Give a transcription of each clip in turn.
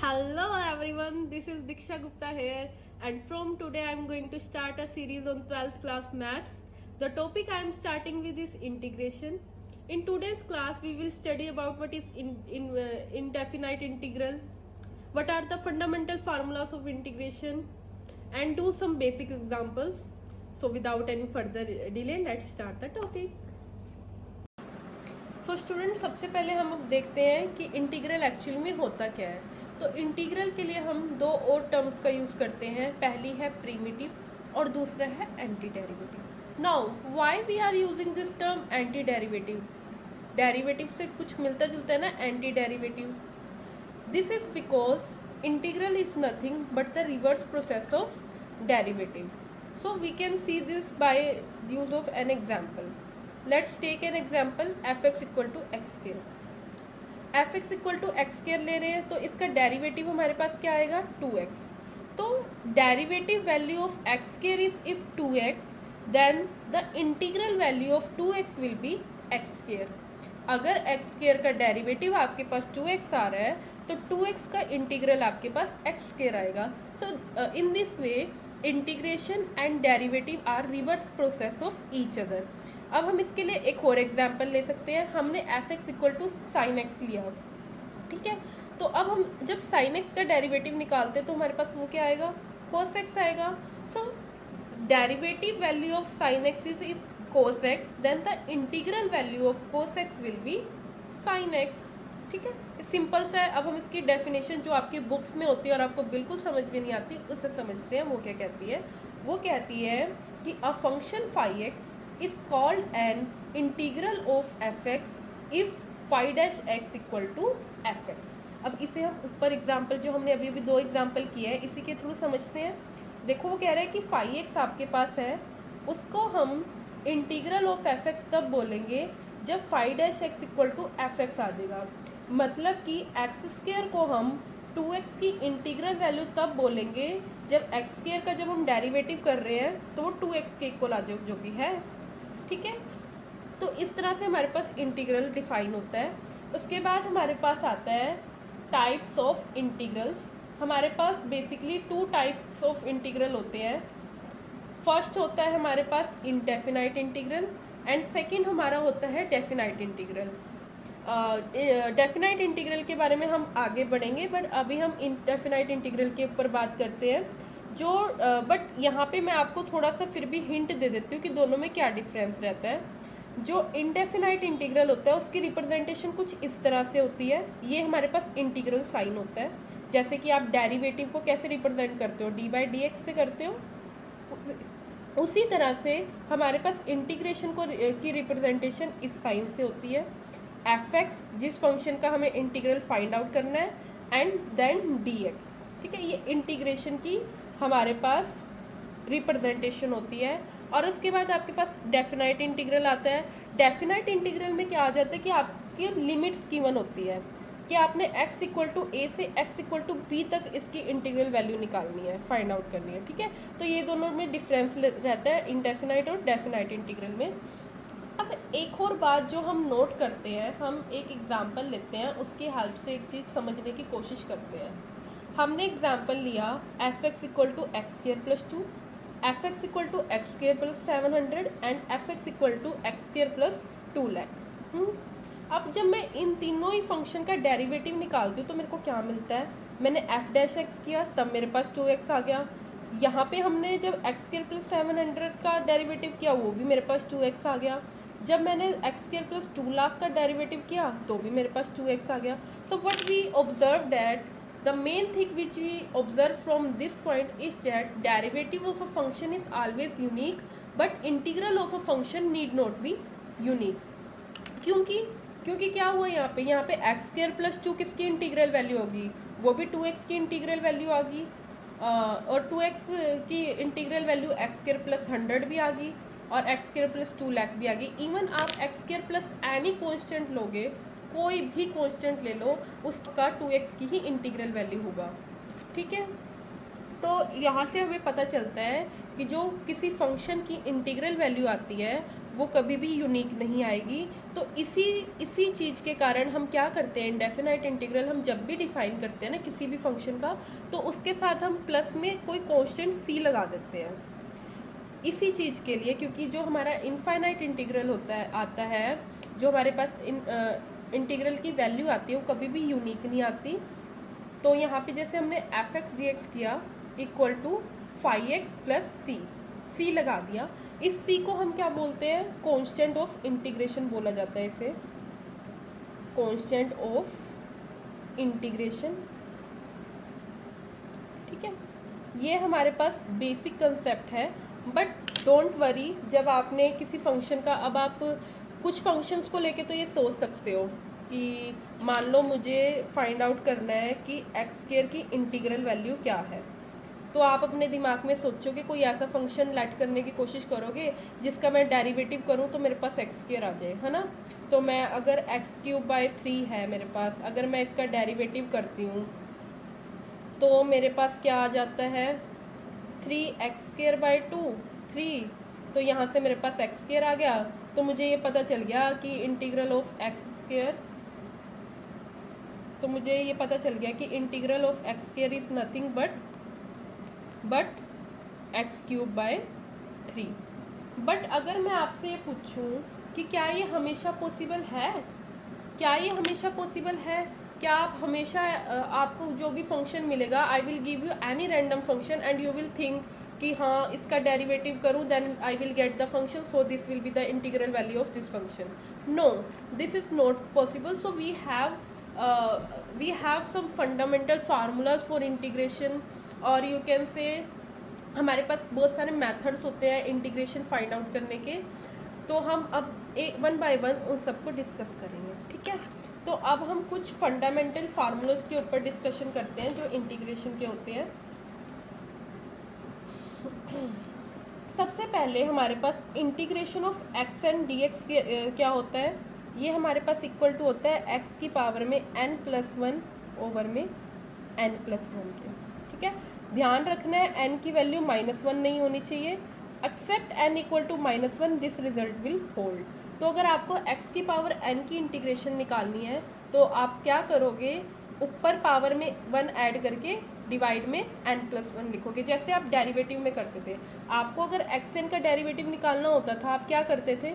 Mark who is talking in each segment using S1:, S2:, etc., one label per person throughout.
S1: Hello everyone, this is Diksha Gupta here, and from today I am going to start a series on 12th class maths. The topic I am starting with is integration. In today's class we will study about what is indefinite integral, what are the fundamental formulas of integration, and do some basic examples. So without any further delay, let's start the topic. So student, सबसे पहले हम अब देखते हैं कि integral actual में होता क्या है। तो इंटीग्रल के लिए हम दो और टर्म्स का यूज़ करते हैं। पहली है प्रीमिटिव और दूसरा है anti derivative. Now why we are using this term anti derivative? Derivative से कुछ मिलता जुलता है ना, anti derivative. This is because integral is nothing but the reverse process of derivative. So we can see this by use of an example. Let's take an example fx equal to x square. fx equal to x square ले रहे हैं तो इसका derivative हमारे पास क्या आएगा, 2x। तो derivative value of x square is if 2x, then the integral value of 2x will be x square. अगर एक्स स्क्र का डेरिवेटिव आपके पास 2x आ रहा है तो 2x का इंटीग्रल आपके पास एक्स स्क्र आएगा। So in this way integration and derivative are reverse process of each other. अब हम इसके लिए एक और एग्जाम्पल ले सकते हैं। हमने f x equal to sine x लिया, ठीक है। तो अब हम जब साइन एक्स का डेरिवेटिव निकालते हैं तो हमारे पास वो क्या आएगा, कोस एक्स आएगा। So derivative value of sine x is if cos x, then the integral value of cos x will be sine x, ठीक है। सिंपल सा है। अब हम इसकी डेफिनेशन जो आपकी बुक्स में होती है और आपको बिल्कुल समझ में नहीं आती, उसे समझते हैं। वो क्या कहती है? वो कहती है कि a function phi x is called an integral of fx if phi dash x equal to fx। अब इसे हम ऊपर एग्जाम्पल जो हमने अभी दो एग्जाम्पल किए हैं इसी के थ्रू समझते हैं। देखो वो कह रहा है कि फाई एक्स आपके पास है, उसको हम इंटीग्रल ऑफ एफ एक्स तब बोलेंगे जब phi dash x equal to f x आ जाएगा। मतलब कि एक्स स्क्र को हम 2x की इंटीग्रल वैल्यू तब बोलेंगे जब एक्स स्क्र का जब हम डेरिवेटिव कर रहे हैं तो वो 2x के इक्वल आ जाए, जो कि है, ठीक है। तो इस तरह से हमारे पास इंटीग्रल डिफाइन होता है। उसके बाद हमारे पास आता है टाइप्स ऑफ इंटीग्रल्स। हमारे पास बेसिकली 2 टाइप्स ऑफ इंटीग्रल होते हैं। फर्स्ट होता है हमारे पास इंडेफिनाइट इंटीग्रल एंड सेकंड हमारा होता है डेफिनाइट इंटीग्रल। डेफिनाइट इंटीग्रल के बारे में हम आगे बढ़ेंगे, बट अभी हम इंडेफिनाइट इंटीग्रल के ऊपर बात करते हैं। जो बट यहाँ पे मैं आपको थोड़ा सा फिर भी हिंट दे देती हूँ कि दोनों में क्या डिफरेंस रहता है। जो इंडेफिनाइट इंटीग्रल होता है उसकी रिप्रेजेंटेशन कुछ इस तरह से होती है। ये हमारे पास इंटीग्रल साइन होता है। जैसे कि आप डेरिवेटिव को कैसे रिप्रेजेंट करते हो, डी बाई डी एक्स से करते हो, उसी तरह से हमारे पास इंटीग्रेशन को की रिप्रेजेंटेशन इस साइन से होती है। एफ एक्स जिस फंक्शन का हमें इंटीग्रल फाइंड आउट करना है, एंड देन डी एक्स, ठीक है। ये इंटीग्रेशन की हमारे पास रिप्रेजेंटेशन होती है। और उसके बाद आपके पास डेफिनाइट इंटीग्रल आता है। डेफिनाइट इंटीग्रल में क्या आ जाता है कि आपकी लिमिट्स गिवन होती है कि आपने x इक्वल टू ए से x इक्वल टू बी तक इसकी इंटीग्रल वैल्यू निकालनी है, फाइंड आउट करनी है, ठीक है। तो ये दोनों में डिफरेंस रहता है इंडेफिनाइट और डेफिनाइट इंटीग्रल में। अब एक और बात जो हम नोट करते हैं, हम एक एग्जाम्पल लेते हैं, उसकी हेल्प से एक चीज़ समझने की कोशिश करते हैं। हमने एग्जाम्पल लिया f x equal to x square plus 2, f x equal to x square plus 700 and f x equal to x square plus 2 lakh. अब जब मैं इन तीनों ही फंक्शन का डेरिवेटिव निकालती हूँ तो मेरे को क्या मिलता है? मैंने एफ डैश एक्स किया तब मेरे पास 2x आ गया। यहाँ पे हमने जब एक्स स्क्र प्लस 700 का डेरिवेटिव किया वो भी मेरे पास 2x आ गया। जब मैंने एक्स स्क्र प्लस 2 लाख का डेरिवेटिव किया तो भी मेरे पास 2x आ गया। So what we observe that the main thing which we observe from this point is that derivative of a function is always unique but integral of a function need not be unique। क्योंकि क्या हुआ यहाँ पे x square plus 2 किसकी integral value होगी? वो भी 2x की इंटीग्रल वैल्यू आ गई, और 2x की integral value x square plus 100 भी आ गई और एक्स स्क्र प्लस 2 लाख भी आ गई। इवन आप x square plus any constant लोगे, कोई भी कांस्टेंट ले लो, उसका 2x की ही इंटीग्रल वैल्यू होगा, ठीक है। तो यहाँ से हमें पता चलता है कि जो किसी फंक्शन की इंटीग्रल वैल्यू आती है वो कभी भी यूनिक नहीं आएगी। तो इसी चीज़ के कारण हम क्या करते हैं, इंडेफिनाइट इंटीग्रल हम जब भी डिफाइन करते हैं ना किसी भी फंक्शन का, तो उसके साथ हम प्लस में कोई कांस्टेंट सी लगा देते हैं इसी चीज़ के लिए, क्योंकि जो हमारा इनफाइनाइट इंटीग्रल आता है, जो हमारे पास इंटीग्रल की वैल्यू आती है वो कभी भी यूनिक नहीं आती। तो यहाँ पे जैसे हमने एफ एक्स डी एक्स किया इक्वल टू 5x प्लस सी लगा दिया, इस सी को हम क्या बोलते हैं, कांस्टेंट ऑफ इंटीग्रेशन बोला जाता है इसे, कांस्टेंट ऑफ इंटीग्रेशन। ठीक है, ये हमारे पास बेसिक कंसेप्ट है। बट डोंट वरी, जब आपने किसी फंक्शन का, अब आप कुछ फंक्शंस को लेके तो ये सोच सकते हो कि मान लो मुझे फाइंड आउट करना है कि एक्स स्क्वायर की इंटीग्रल वैल्यू क्या है, तो आप अपने दिमाग में सोचोगे, कोई ऐसा फंक्शन लेट करने की कोशिश करोगे जिसका मैं डेरिवेटिव करूं तो मेरे पास एक्स स्क्वायर आ जाए, है ना। तो मैं अगर एक्स क्यूब बाय 3 है मेरे पास, अगर मैं इसका डेरिवेटिव करती हूँ तो मेरे पास क्या आ जाता है, 3x स्क्वायर बाय 2 3, तो यहाँ से मेरे पास एक्स स्क्वायर आ गया। तो मुझे ये पता चल गया कि इंटीग्रल ऑफ एक्स स्क्वायर, तो मुझे ये पता चल गया कि integral of x square is nothing but x cube by 3। But अगर मैं आपसे ये पूछूं कि क्या ये हमेशा पॉसिबल है, क्या ये हमेशा पॉसिबल है, क्या आप हमेशा आपको जो भी फंक्शन मिलेगा, I will give you any random function and you will think कि हाँ इसका डेरिवेटिव करूँ then I will get the function, so this will be the integral value of this function. No, this is not possible. So we have some fundamental formulas for integration, और you can say हमारे पास बहुत सारे methods होते हैं integration find out करने के। तो हम अब वन बाय वन उन सबको डिस्कस करेंगे। ठीक है, तो अब हम कुछ फंडामेंटल फार्मूलाज के ऊपर डिस्कशन करते हैं जो इंटीग्रेशन के होते हैं। सबसे पहले हमारे पास integration of x and d x क्या होता है, ये हमारे पास इक्वल टू होता है एक्स की पावर में n+1 ओवर में n+1 के। ठीक है, ध्यान रखना है n की वैल्यू -1 नहीं होनी चाहिए, except n equal to -1 this result will hold. तो अगर आपको x की पावर n की इंटीग्रेशन निकालनी है तो आप क्या करोगे, ऊपर पावर में 1 ऐड करके डिवाइड में n+1 लिखोगे, जैसे आप डेरिवेटिव में करते थे। आपको अगर xn का डेरिवेटिव निकालना होता था, आप क्या करते थे,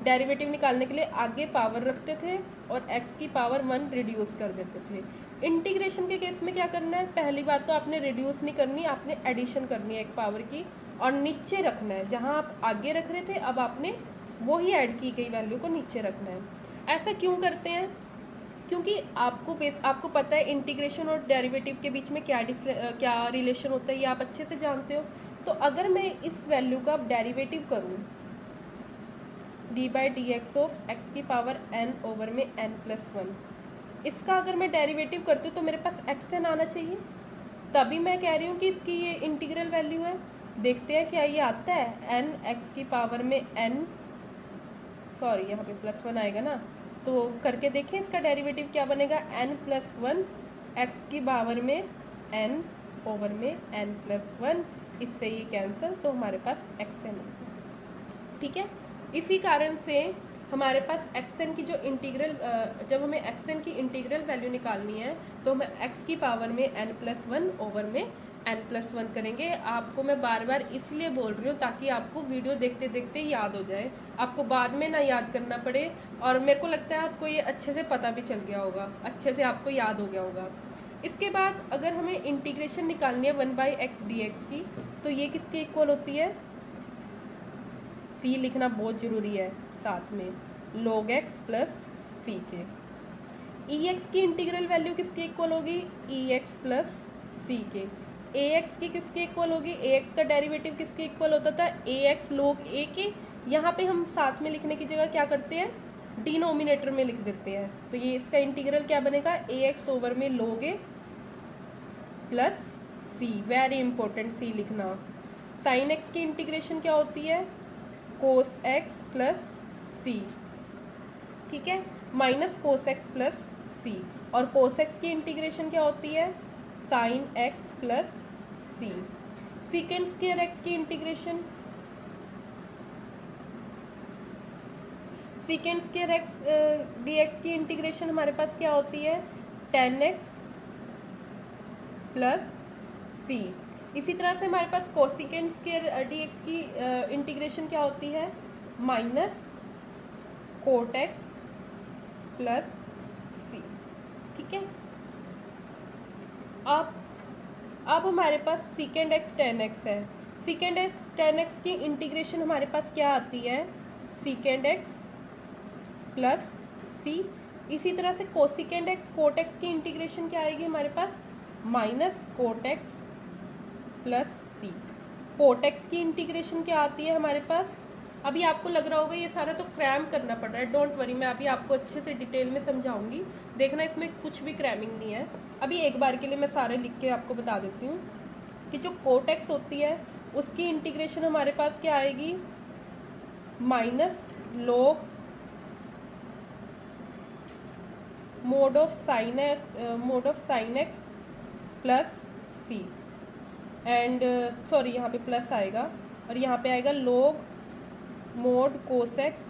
S1: डेरिवेटिव निकालने के लिए आगे पावर रखते थे और x की पावर 1 रिड्यूस कर देते थे। इंटीग्रेशन के केस में क्या करना है, पहली बात तो आपने रिड्यूस नहीं करनी, आपने एडिशन करनी है एक पावर की, और नीचे रखना है, जहाँ आप आगे रख रहे थे अब आपने वो ही ऐड की गई वैल्यू को नीचे रखना है। ऐसा क्यों करते हैं, क्योंकि आपको पता है इंटीग्रेशन और डेरिवेटिव के बीच में क्या रिलेशन होता है, ये आप अच्छे से जानते हो। तो अगर मैं इस वैल्यू का डेरिवेटिव करूँ d/dx ऑफ x की पावर n ओवर में n+1, इसका अगर मैं डेरिवेटिव करती हूँ तो मेरे पास xn आना चाहिए, तभी मैं कह रही हूँ कि इसकी ये इंटीग्रल वैल्यू है। देखते हैं क्या ये आता है, n x की पावर में n, सॉरी यहाँ पे +1 आएगा ना, तो करके देखें इसका डेरिवेटिव क्या बनेगा, n+1 x की पावर में n ओवर में n+1, इससे ये कैंसिल, तो हमारे पास xn है। ठीक है, इसी कारण से हमारे पास xn की जो इंटीग्रल, जब हमें xn की इंटीग्रल वैल्यू निकालनी है तो हम x की पावर में n+1 ओवर में n+1 करेंगे। आपको मैं बार बार इसलिए बोल रही हूँ ताकि आपको वीडियो देखते देखते याद हो जाए, आपको बाद में ना याद करना पड़े। और मेरे को लगता है आपको ये अच्छे से पता भी चल गया होगा, अच्छे से आपको याद हो गया होगा। इसके बाद अगर हमें इंटीग्रेशन निकालनी है 1/x dx की, तो ये किसके इक्वल होती है, c लिखना बहुत ज़रूरी है साथ में, log x प्लस सी के। ex की इंटीग्रल वैल्यू किसके इक्वल होगी, ex प्लस सी के। ax की किसके इक्वल होगी, ax का डेरिवेटिव किसके इक्वल होता था, ax log a के। यहाँ पे हम साथ में लिखने की जगह क्या करते हैं, डिनोमिनेटर में लिख देते हैं। तो ये इसका इंटीग्रल क्या बनेगा, ax ओवर में log a plus c, very important c लिखना। साइन x की इंटीग्रेशन क्या होती है, कोस x प्लस सी। ठीक है, माइनस कोस x प्लस सी। और कोस x की इंटीग्रेशन क्या होती है, साइन x प्लस सी। सीकेंड स्क्वायर x की integration secant square x d x की इंटीग्रेशन हमारे पास क्या होती है, 10x प्लस सी। इसी तरह से हमारे पास कोसिकेंड स्क्वायर डी एक्स की इंटीग्रेशन क्या होती है, minus cot x plus c. ठीक है, अब हमारे पास सीकेंड एक्स 10x है। सीकेंड एक्स 10x की इंटीग्रेशन हमारे पास क्या आती है, सीकेंड एक्स प्लस सी। इसी तरह से कोसिकेंड एक्स कोट एक्स की इंटीग्रेशन क्या आएगी हमारे पास, माइनस कोट एक्स प्लस सी। कोट एक्स की इंटीग्रेशन क्या आती है हमारे पास, अभी आपको लग रहा होगा ये सारा तो क्रैम करना पड़ रहा है, डोंट वरी, मैं अभी आपको अच्छे से डिटेल में समझाऊंगी, देखना इसमें कुछ भी क्रैमिंग नहीं है। अभी एक बार के लिए मैं सारे लिख के आपको बता देती हूँ कि जो कोट एक्स होती है उसकी इंटीग्रेशन हमारे पास क्या आएगी, minus log mod of sine x plus c and sorry यहाँ पे प्लस आएगा और यहाँ पे आएगा log mod cos x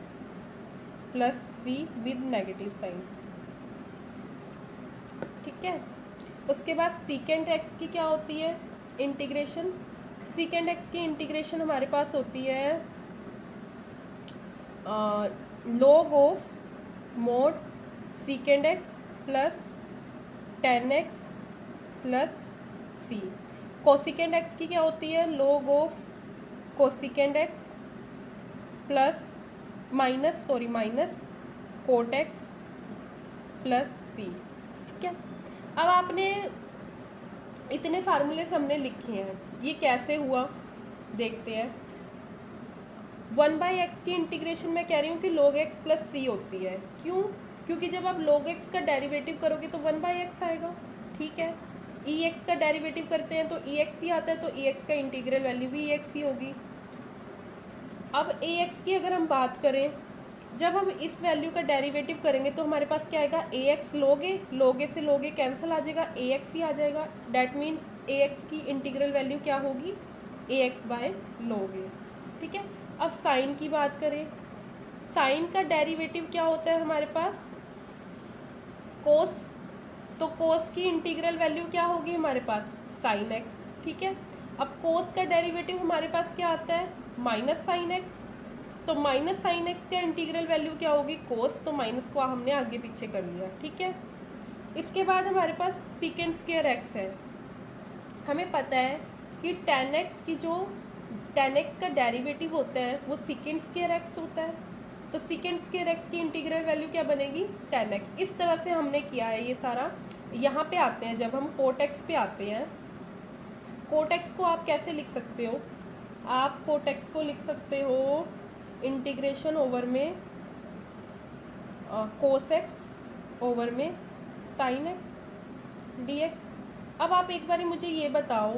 S1: plus c with negative sign. ठीक है, उसके बाद सीकेंड एक्स की क्या होती है इंटीग्रेशन, सीकेंड एक्स की इंटीग्रेशन हमारे पास होती है log of mod secant x plus 10x plus c. Cosecant x की क्या होती है, log of cosecant x plus minus cot x plus c. ठीक है, अब आपने इतने फार्मूले हमने लिखे हैं, ये कैसे हुआ देखते हैं। 1/x की इंटीग्रेशन मैं कह रही हूँ कि log x प्लस सी होती है, क्यों, क्योंकि जब आप log x का डेरिवेटिव करोगे तो 1/x आएगा। ठीक है, ex का डेरिवेटिव करते हैं तो ex ही आता है, तो ex का इंटीग्रल वैल्यू भी ex ही होगी। अब ax की अगर हम बात करें, जब हम इस वैल्यू का डेरिवेटिव करेंगे तो हमारे पास क्या आएगा, ax log a से log a कैंसिल आ जाएगा, ax ही आ जाएगा। डैट मीन ax की इंटीग्रल वैल्यू क्या होगी, ax बाय log a। ठीक है, अब साइन की बात करें, साइन का डेरिवेटिव क्या होता है हमारे पास, कोस, तो कोस की इंटीग्रल वैल्यू क्या होगी हमारे पास, साइन एक्स। ठीक है, अब कोस का डेरिवेटिव हमारे पास क्या आता है, माइनस साइन एक्स, तो माइनस साइन एक्स का इंटीग्रल वैल्यू क्या होगी, कोस, तो माइनस को हमने आगे पीछे कर लिया। ठीक है, इसके बाद हमारे पास सीकेंड स्क्वायर एक्स है। हमें पता है कि 10x की जो 10x का डेरिवेटिव होता है वो सीकेंड स्क्वायर एक्स होता है, तो सीकेंड स्क्वायर एक्स की इंटीग्रल वैल्यू क्या बनेगी, 10x। इस तरह से हमने किया है ये सारा। यहाँ पे आते हैं, जब हम कोट एक्स पे आते हैं, कोट एक्स को आप कैसे लिख सकते हो, आप कोट एक्स को लिख सकते हो इंटीग्रेशन ओवर में कोस एक्स ओवर में साइन एक्स डी एक्स। अब आप एक बार मुझे ये बताओ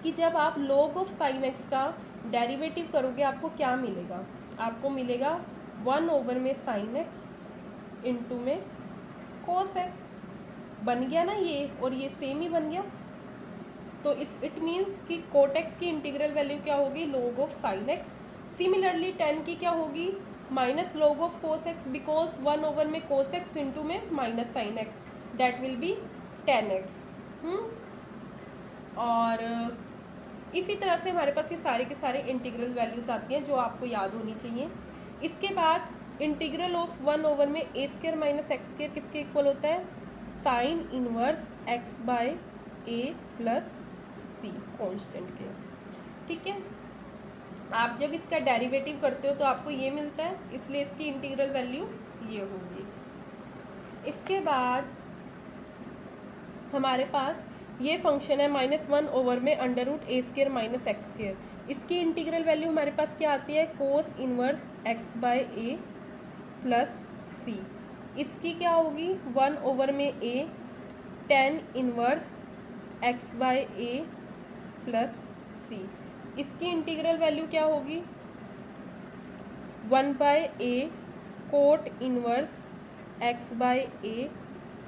S1: कि जब आप log ऑफ साइन एक्स का डेरिवेटिव करोगे आपको क्या मिलेगा, आपको मिलेगा 1 ओवर में साइन एक्स इंटू में कोस एक्स। बन गया ना ये, और ये सेम ही बन गया, तो इट मीन्स कि कोट एक्स की इंटीग्रल वैल्यू क्या होगी, log of sine x. Similarly 10 की क्या होगी, minus log of cos x, because 1 over में कोस एक्स इंटू में minus sine x, that will B 10x। और इसी तरह से हमारे पास ये सारे के सारे इंटीग्रल वैल्यूज आती हैं जो आपको याद होनी चाहिए। इसके बाद इंटीग्रल ऑफ 1 ओवर में A square minus x square किसके इक्वल होता है, साइन इनवर्स एक्स बाय ए प्लस सी कॉन्स्टेंट के। ठीक है, आप जब इसका डेरिवेटिव करते हो तो आपको ये मिलता है, इसलिए इसकी इंटीग्रल वैल्यू ये होगी। इसके बाद हमारे पास ये फंक्शन है -1 ओवर में अंडर रूट ए स्क्वायर माइनस एक्स स्क्वायर, इसकी इंटीग्रल वैल्यू हमारे पास क्या आती है, कोस इनवर्स एक्स बाय ए प्लस सी। इसकी क्या होगी, 1 ओवर में ए टेन इनवर्स एक्स बाय ए प्लस सी। इसकी इंटीग्रल वैल्यू क्या होगी, 1 by A cot inverse x bye A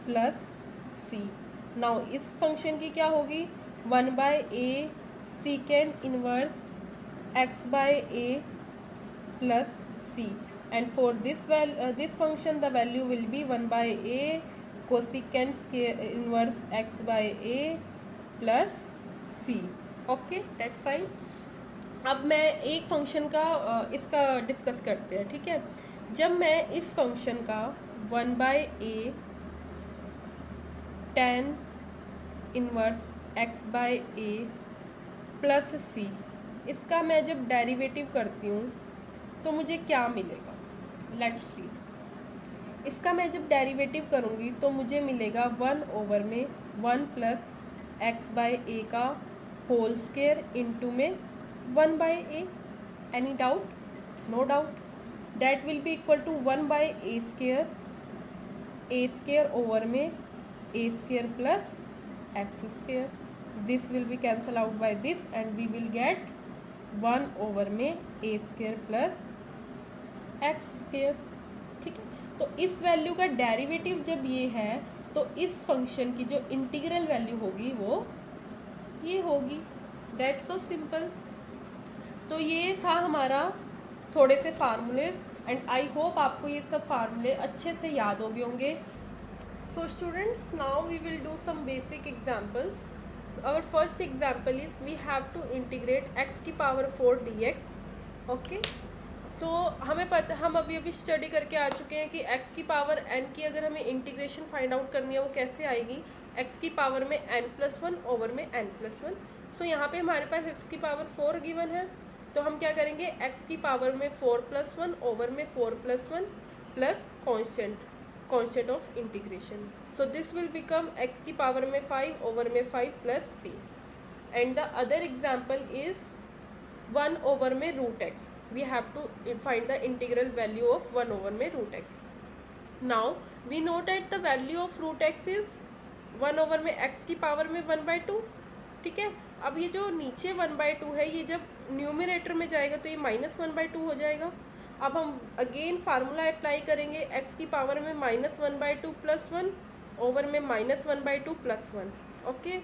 S1: plus C. Now इस फंक्शन की क्या होगी, 1 by A सीकेंड inverse x bye A plus C. and for this function the value will be 1 by a cosecant square inverse x by a plus c. Okay, that's fine. अब मैं एक function का इसका discuss करते हैं. ठीक है, जब मैं इस फंक्शन का 1 by A tan inverse x bye A plus सी, इसका मैं जब डेरिवेटिव करती हूँ तो मुझे क्या मिलेगा. Let's see. इसका मैं जब डेरिवेटिव करूँगी तो मुझे मिलेगा 1 ओवर में 1 प्लस एक्स बाय ए का होल स्क्वायर इंटू में 1 by A. Any doubt? No doubt. That will be equal to 1 by A square over में A square plus x square. This will be cancel out by this and we will get 1 over में A square plus x square. ठीक है, तो इस value का derivative जब ये है तो इस फंक्शन की जो इंटीग्रल वैल्यू होगी वो ये होगी. That's so simple. तो ये था हमारा थोड़े से फार्मूलेज एंड आई होप आपको ये सब फार्मूले अच्छे से याद हो गए होंगे. So students, now we will do some basic examples. Our first example is we have to integrate x की पावर 4 dx. ओके, तो हमें पता, हम अभी स्टडी करके आ चुके हैं कि x की पावर n की अगर हमें इंटीग्रेशन फाइंड आउट करनी है वो कैसे आएगी. x की पावर में n+1 ओवर में n+1. सो यहाँ पे हमारे पास x की पावर 4 गिवन है, तो हम क्या करेंगे, x की पावर में 4+1 ओवर में 4+1 plus constant of integration. So this will become x की पावर में 5 ओवर में 5 plus c. And the other example is 1 over में root x. We have to find the integral value of 1 over में root x. Now we know that the value of root x is 1 over में x की power में 1/2. ठीक है, अब ये जो नीचे 1/2 है ये जब न्यूमरेटर में जाएगा तो ये -1/2 हो जाएगा. अब हम अगेन फार्मूला अप्लाई करेंगे, x की पावर में -1/2 प्लस 1 ओवर में -1/2 plus 1. Okay,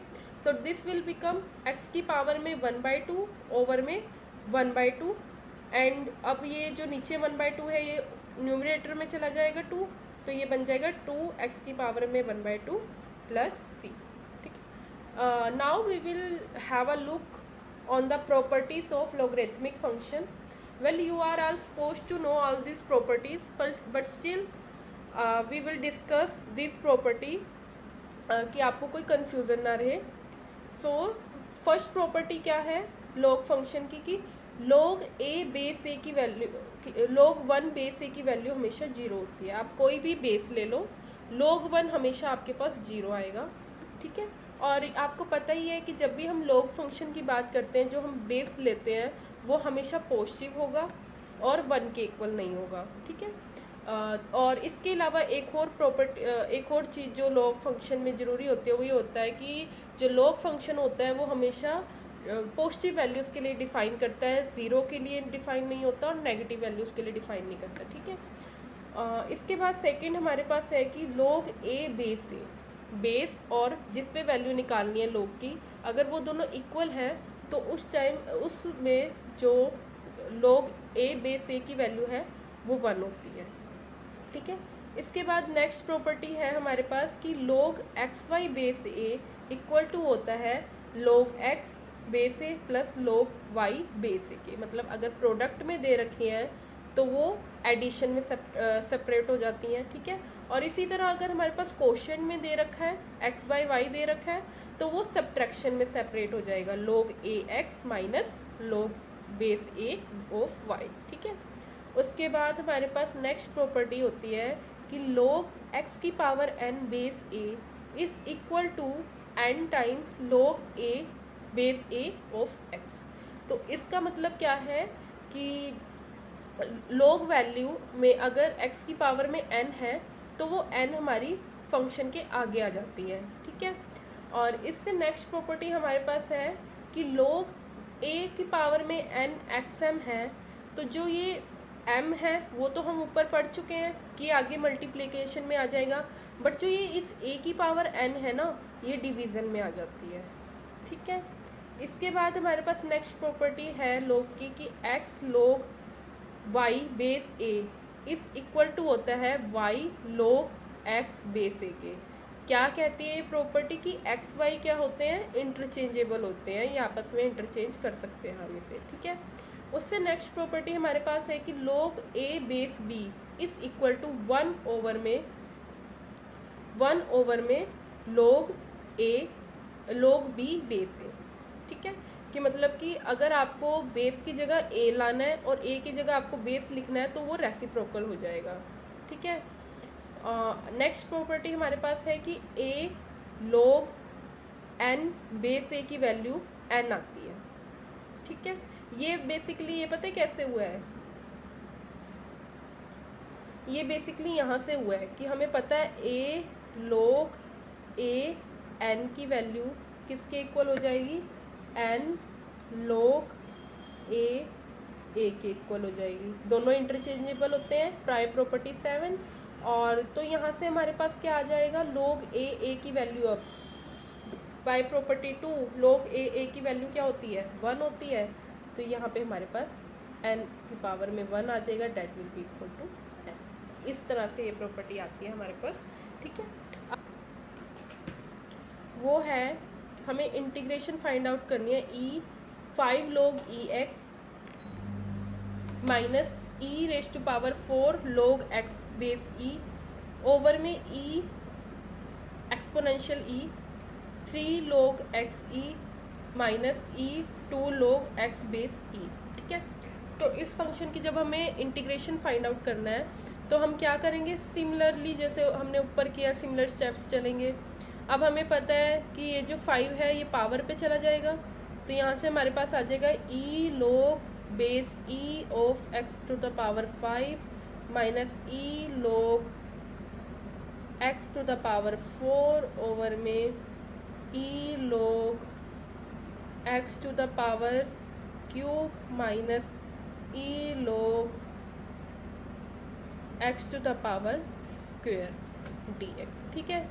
S1: so this will become x की पावर में 1/2 ओवर में 1/2 एंड अब ये जो नीचे 1/2 है ये न्यूमरेटर में चला जाएगा 2, तो ये बन जाएगा 2x की पावर में 1/2 प्लस c. ठीक है, now we will have a look on the properties of logarithmic function. Well, you are all supposed to know all these properties, but still we will discuss this property कि आपको कोई confusion ना रहे. So first property क्या है log function की कि log a base a की वैल्यू, log 1 बेस a की वैल्यू हमेशा 0 होती है. आप कोई भी बेस ले लो, log 1 हमेशा आपके पास 0 आएगा. ठीक है, और आपको पता ही है कि जब भी हम log फंक्शन की बात करते हैं जो हम बेस लेते हैं वो हमेशा पॉजिटिव होगा और 1 के इक्वल नहीं होगा. ठीक है, और इसके अलावा एक और चीज़ जो log फंक्शन में ज़रूरी होती है वो ये होता है कि जो log फंक्शन होता है वो हमेशा पॉजिटिव वैल्यूज़ के लिए डिफ़ाइन करता है, 0 के लिए डिफ़ाइन नहीं होता और नेगेटिव वैल्यूज़ के लिए डिफ़ाइन नहीं करता. ठीक है, इसके बाद सेकंड हमारे पास है कि log a बेस और जिस पे वैल्यू निकालनी है log की, अगर वो दोनों इक्वल हैं तो उस टाइम उसमें जो log a बेस a की वैल्यू है वो 1 होती है. ठीक है, इसके बाद नेक्स्ट प्रॉपर्टी है हमारे पास कि log xy base a equal to होता है log x base a plus log y base a के. मतलब अगर प्रोडक्ट में दे रखे हैं तो वो एडिशन में सेपरेट हो जाती हैं. ठीक है, और इसी तरह अगर हमारे पास क्वोशिएंट में दे रखा है x बाई वाई दे रखा है तो वो सब्ट्रैक्शन में सेपरेट हो जाएगा, log ax minus log base a of y. ठीक है, उसके बाद हमारे पास नेक्स्ट प्रॉपर्टी होती है कि log x की पावर n base a is equal to n times log a base a of x. तो इसका मतलब क्या है कि log वैल्यू में अगर x की पावर में n है तो वो n हमारी फंक्शन के आगे आ जाती है. ठीक है, और इससे नेक्स्ट प्रॉपर्टी हमारे पास है कि log a की पावर में n xm है, तो जो ये m है वो तो हम ऊपर पढ़ चुके हैं कि आगे मल्टीप्लिकेशन में आ जाएगा, बट जो ये इस a की पावर n है ना ये डिवीज़न में आ जाती है. ठीक है, इसके बाद हमारे पास नेक्स्ट प्रॉपर्टी है log की कि x log y base a इस इक्वल टू होता है वाई log x बेस ए के। क्या कहती है ये प्रॉपर्टी की एक्स वाई क्या होते हैं, इंटरचेंजेबल होते हैं, ये आपस में इंटरचेंज कर सकते हैं हम इसे, ठीक है। उससे नेक्स्ट प्रॉपर्टी हमारे पास है कि log a base b is equal to 1 over में log b बेस a, ठीक है। कि मतलब कि अगर आपको बेस की जगह a लाना है और a की जगह आपको बेस लिखना है तो वो रेसिप्रोकल हो जाएगा, ठीक है। नेक्स्ट प्रॉपर्टी हमारे पास है कि a log n base a की वैल्यू n आती है, ठीक है। ये बेसिकली ये पता है कैसे हुआ है, ये बेसिकली यहाँ से हुआ है कि हमें पता है a log a n की वैल्यू किसके इक्वल हो जाएगी, n log a के इक्वल हो जाएगी। दोनों इंटरचेंजेबल होते हैं, प्रायर प्रॉपर्टी 7। और तो यहाँ से हमारे पास क्या आ जाएगा, log a की वैल्यू अब बाय प्रॉपर्टी 2 log a की वैल्यू क्या होती है, 1 होती है। तो यहाँ पे हमारे पास n की पावर में 1 आ जाएगा, that will be equal to n। इस तरह से ये प्रॉपर्टी आती है हमारे पास, ठीक है। वो है हमें इंटीग्रेशन फाइंड आउट करनी है e 5 log ex minus e raise to power 4 log x base e over में e exponential e 3 log x e minus e 2 log x base e, ठीक है। तो इस फंक्शन की जब हमें इंटीग्रेशन फाइंड आउट करना है तो हम क्या करेंगे, सिमिलरली जैसे हमने ऊपर किया सिमिलर स्टेप्स चलेंगे। अब हमें पता है कि ये जो 5 है ये पावर पे चला जाएगा, तो यहाँ से हमारे पास आ जाएगा e log base e of x to the power 5 minus e log x to the power 4 over में e log x to the power cube minus e log x to the power square dx, ठीक है।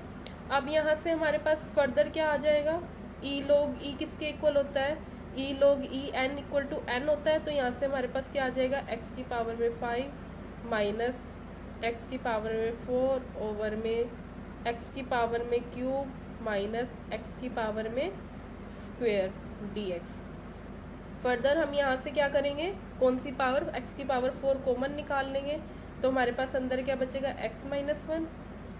S1: अब यहाँ से हमारे पास further क्या आ जाएगा, e log e किसके इक्वल होता है, e log e n equal to n होता है। तो यहाँ से हमारे पास क्या आ जाएगा, x की पावर में 5 माइनस x की पावर में 4 ओवर में x की पावर में क्यूब माइनस x की पावर में स्क्वायर dx। फर्दर हम यहाँ से क्या करेंगे, कौन सी पावर, x की पावर 4 कॉमन निकाल लेंगे। तो हमारे पास अंदर क्या बचेगा, x माइनस 1,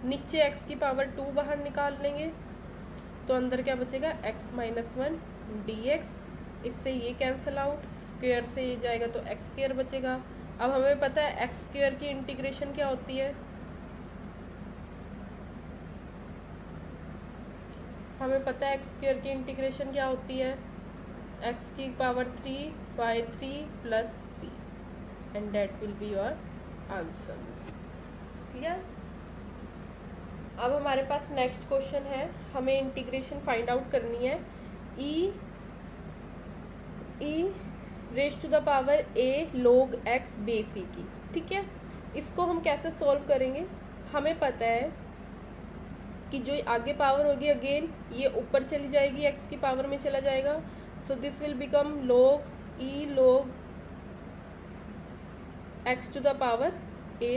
S1: नीचे x की पावर 2 बाहर निकाल लेंगे तो अंदर क्या बचेगा, x माइनस 1 dx। इससे ये कैंसिल आउट, स्क्वायर से ये जाएगा तो x स्क्वायर बचेगा। अब हमें पता है x स्क्वायर की इंटीग्रेशन क्या होती है, हमें पता है x स्क्वायर की इंटीग्रेशन क्या होती है, x की power 3 by 3 plus c, and that will be your answer, clear. अब हमारे पास नेक्स्ट क्वेश्चन है, हमें इंटीग्रेशन फाइंड आउट करनी है e raise to the power a log x base e की, ठीक है। इसको हम कैसे सॉल्व करेंगे, हमें पता है कि जो आगे पावर होगी अगेन ये ऊपर चली जाएगी, x की पावर में चला जाएगा। So this will become log e log x to the power a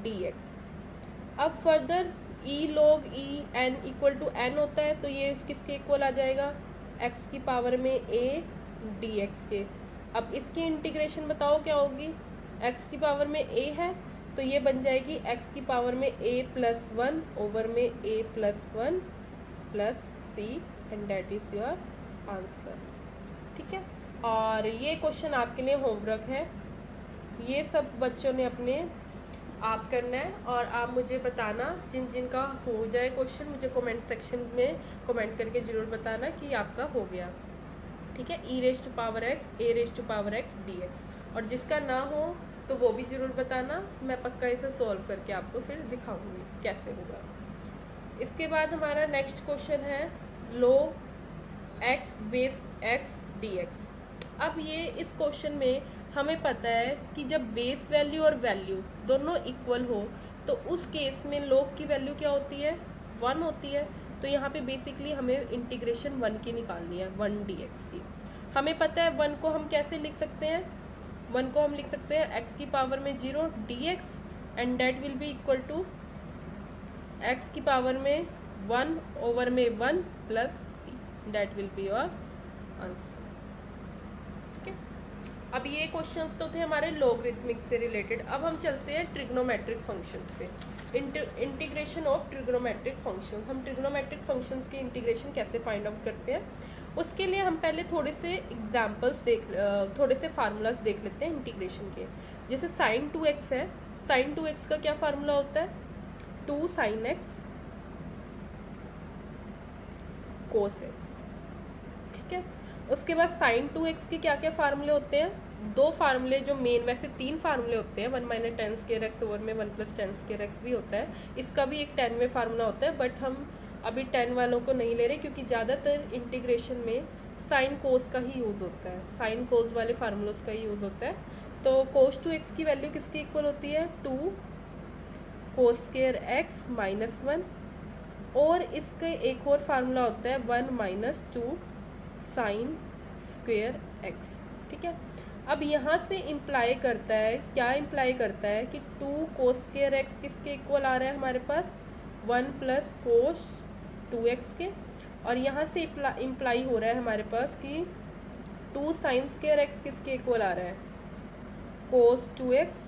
S1: dx। अब further e log e n equal to n होता है, तो ये किसके इक्वल आ जाएगा, x की पावर में a dx के। अब इसकी इंटीग्रेशन बताओ क्या होगी, x की पावर में a है तो ये बन जाएगी x की पावर में a प्लस 1 ओवर में a plus 1 plus c, and that is your answer, ठीक है। और ये क्वेश्चन आपके लिए होमवर्क है, ये सब बच्चों ने अपने आप करना है और आप मुझे बताना, जिन जिन का हो जाए क्वेश्चन मुझे कमेंट सेक्शन में कमेंट करके ज़रूर बताना कि आपका हो गया, ठीक है। e raise to power x a raise to power x dx, और जिसका ना हो तो वो भी ज़रूर बताना, मैं पक्का इसे सॉल्व करके आपको फिर दिखाऊंगी कैसे होगा। इसके बाद हमारा नेक्स्ट क्वेश्चन है log x base x dx। अब ये इस क्वेश्चन में हमें पता है कि जब बेस वैल्यू और वैल्यू दोनों इक्वल हो तो उस केस में log की वैल्यू क्या होती है, 1 होती है। तो यहाँ पे बेसिकली हमें इंटीग्रेशन 1 की निकालनी है, 1 dx की। हमें पता है 1 को हम कैसे लिख सकते हैं, 1 को हम लिख सकते हैं x की पावर में 0 dx and that will be equal to x की पावर में 1 ओवर में 1 plus c, that will be your answer. ठीक है, अब ये क्वेश्चंस तो थे हमारे लॉगरिथमिक से रिलेटेड। अब हम चलते हैं ट्रिग्नोमेट्रिक फंक्शंस पे। इंटीग्रेशन ऑफ ट्रिग्नोमेट्रिक फंक्शंस, हम ट्रिग्नोमेट्रिक फंक्शंस की इंटीग्रेशन कैसे फाइंड आउट करते हैं, उसके लिए हम पहले थोड़े से एग्जाम्पल्स थोड़े से फार्मूलाज देख लेते हैं इंटीग्रेशन के। जैसे sin 2x है, sin 2x का क्या फार्मूला होता है, 2 sin x cos x। ठीक है, उसके बाद sin 2x के क्या क्या फार्मूले होते हैं, दो फार्मूले जो मेन, वैसे 3 फार्मूले होते हैं, 1 minus ten square x over में 1 प्लस टेन स्क्वायर एक्स भी होता है, इसका भी एक 10 में फार्मूला होता है, बट हम अभी 10 वालों को नहीं ले रहे क्योंकि ज़्यादातर इंटीग्रेशन में साइन कोस का ही यूज़ होता है, साइन कोस वाले फार्मूलोज का ही यूज़ होता है। तो cos 2x की वैल्यू किसके इक्वल होती है, 2 cos स्क्वायर एक्स माइनस 1, और इसका एक और फार्मूला होता है 1 माइनस 2 साइन स्क्वायर एक्स। ठीक है, अब यहाँ से इम्प्लाई करता है, क्या इम्प्लाई करता है कि 2 cos स्क्वायर एक्स किसके इक्वल आ रहा है हमारे पास, 1 प्लस cos 2x के, और यहाँ से इम्प्लाई हो रहा है हमारे पास कि 2 साइन स्क्वायर एक्स किसके इक्वल आ रहा है, cos 2x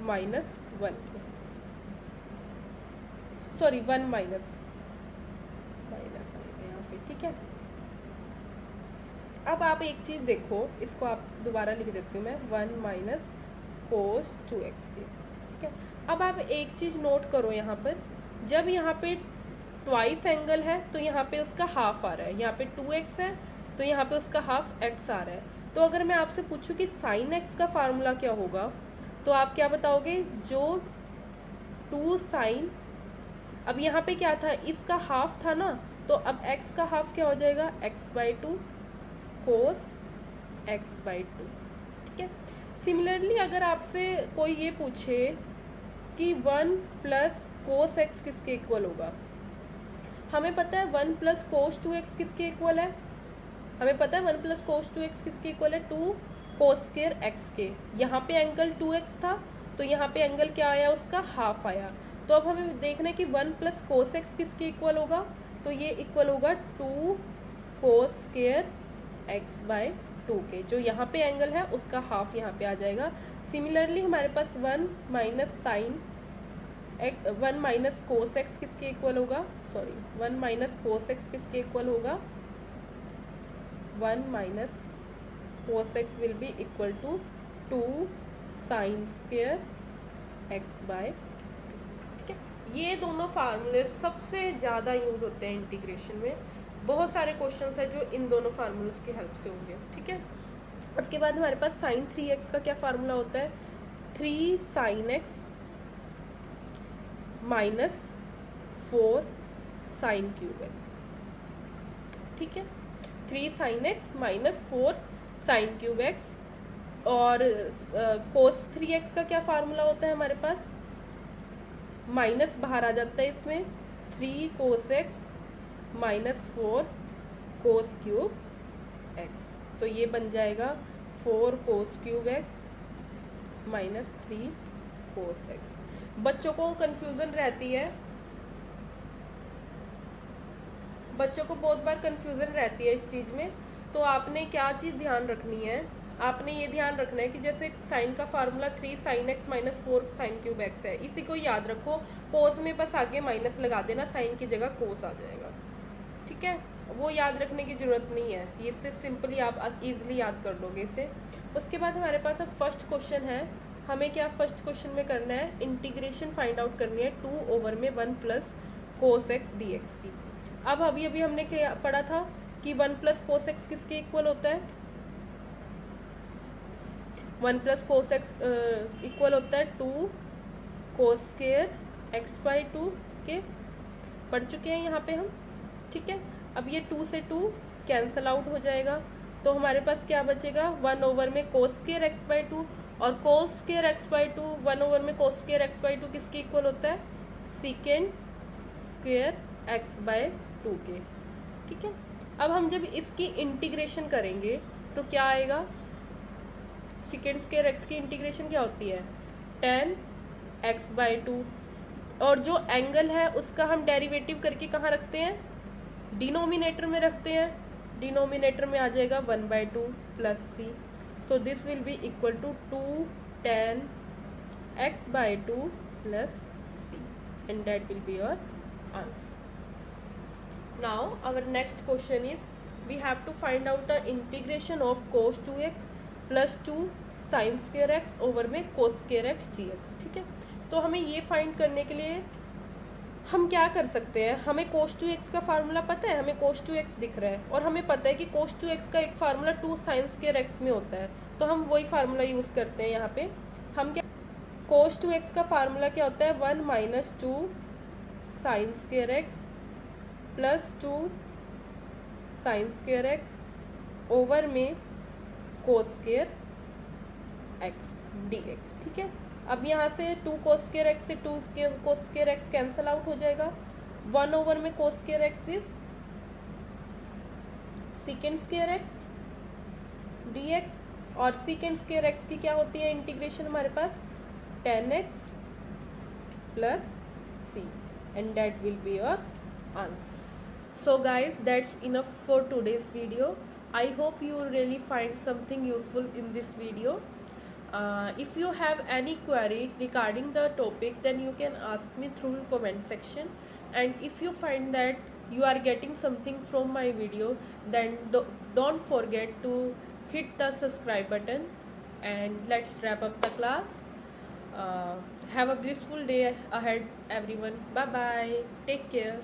S1: माइनस 1 के, सॉरी 1 माइनस आएगा यहाँ पे। ठीक है, अब आप एक चीज़ देखो, इसको आप दोबारा लिख देती हूँ मैं, 1 माइनस cos 2x के। ठीक है, अब आप एक चीज़ नोट करो यहाँ पर, जब यहाँ पे ट्वाइस एंगल है तो यहाँ पे उसका हाफ आ रहा है, यहाँ पे 2x है तो यहाँ पे उसका हाफ x आ रहा है। तो अगर मैं आपसे पूछूं कि sin x का फार्मूला क्या होगा, तो आप क्या बताओगे, जो 2 साइन, अब यहाँ पे क्या था, इसका हाफ था ना, तो अब x का हाफ क्या हो जाएगा, x/2 cos x/2। ठीक है, सिमिलरली अगर आपसे कोई ये पूछे कि 1 प्लस cos x किसके इक्वल होगा, हमें पता है 1 प्लस cos 2x किसके इक्वल है, हमें पता है 1 प्लस cos 2x किसके इक्वल है, 2 cos स्क्वायर x के। यहाँ पे एंगल 2x था तो यहाँ पे एंगल क्या आया, उसका हाफ आया। तो अब हमें देखना है कि 1 प्लस cos x किसके इक्वल होगा, तो ये इक्वल होगा 2 cos स्क्वायर x/2 के, जो यहाँ पे एंगल है उसका हाफ यहाँ पे आ जाएगा। सिमिलरली हमारे पास 1 माइनस cos x किसके इक्वल होगा, सॉरी 1 माइनस cos x किसके इक्वल होगा, 1 minus cos x will be equal to 2 sine square x/2। ठीक है, ये दोनों फार्मूले सबसे ज़्यादा यूज होते हैं इंटीग्रेशन में। बहुत सारे क्वेश्चंस है जो इन दोनों फार्मूलोज की हेल्प से होंगे। ठीक है, उसके बाद हमारे पास sin 3x का क्या फार्मूला होता है, 3 sin x minus 4 sine cube x. ठीक है, 3 sin x minus 4 sine cube x, और cos 3x का क्या फार्मूला होता है हमारे पास, माइनस बाहर आ जाता है इसमें, 3 cos x minus 4 cos cube x, तो ये बन जाएगा 4 cos cube x minus 3 cos x। बच्चों को कंफ्यूजन रहती है, बच्चों को बहुत बार कंफ्यूजन रहती है इस चीज़ में। तो आपने क्या चीज़ ध्यान रखनी है, आपने ये ध्यान रखना है कि जैसे साइन का formula 3 sin x minus 4 sine cube x है, इसी को याद रखो, कोस में बस आगे माइनस लगा देना, साइन की जगह कोस आ जाएगा। ठीक है, वो याद रखने की ज़रूरत नहीं है, इससे सिंपली आप इजीली याद कर लोगे इसे। उसके बाद हमारे पास अब फर्स्ट क्वेश्चन है, हमें क्या फर्स्ट क्वेश्चन में करना है, इंटीग्रेशन फाइंड आउट करनी है 2 ओवर में 1 प्लस cos x dx की। अब अभी अभी हमने क्या पढ़ा था कि 1 प्लस cos x किसके इक्वल होता है, 1 प्लस cos x इक्वल होता है 2 cos स्क्वायर x/2 के, पढ़ चुके हैं यहाँ पे हम। ठीक है, अब ये 2 से 2 कैंसल आउट हो जाएगा, तो हमारे पास क्या बचेगा, 1 ओवर में cos स्क्वायर x/2, और cos स्क्वायर x/2 1 ओवर में cos स्क्वायर x/2 किसके इक्वल होता है, सेकेंड स्क्वायर x/2 के। ठीक है, अब हम जब इसकी इंटीग्रेशन करेंगे तो क्या आएगा, सेकेंड स्क्वायर एक्स की इंटीग्रेशन क्या होती है, tan x/2, और जो एंगल है उसका हम डेरिवेटिव करके कहाँ रखते हैं, डिनोमिनेटर में रखते हैं, डिनोमिनेटर में आ जाएगा 1/2 plus c, so this will be equal to 2 tan x/2 plus c, and that will be your answer. Now our next question is we have to find out the integration of cos 2x plus 2 sin square x over में cos square x dx. ठीक है, तो हमें ये find करने के लिए हम क्या कर सकते हैं, हमें cos 2x का फार्मूला पता है, हमें cos 2x दिख रहा है और हमें पता है कि cos 2x का एक फार्मूला 2 sin square x में होता है, तो हम वही फार्मूला यूज़ करते हैं यहाँ पे. हम क्या, cos 2x का फार्मूला क्या होता है, 1 minus 2 sin square x plus 2 sine square x over में cos square x d x. ठीक है, अब यहाँ से 2 कोस स्क्वेयर एक्स से 2 cos square x cancel out हो जाएगा, 1 ओवर में cos square x is second square x d x, और सेकेंड स्क्वेयर एक्स की क्या होती है इंटीग्रेशन हमारे पास, tan x plus c, and that will be your answer. So guys, that's enough for today's video. I hope you really find something useful in this video. If you have any query regarding the topic, then you can ask me through comment section, and if you find that you are getting something from my video, then don't forget to hit the subscribe button, and let's wrap up the class. Have a blissful day ahead everyone. Bye bye, take care.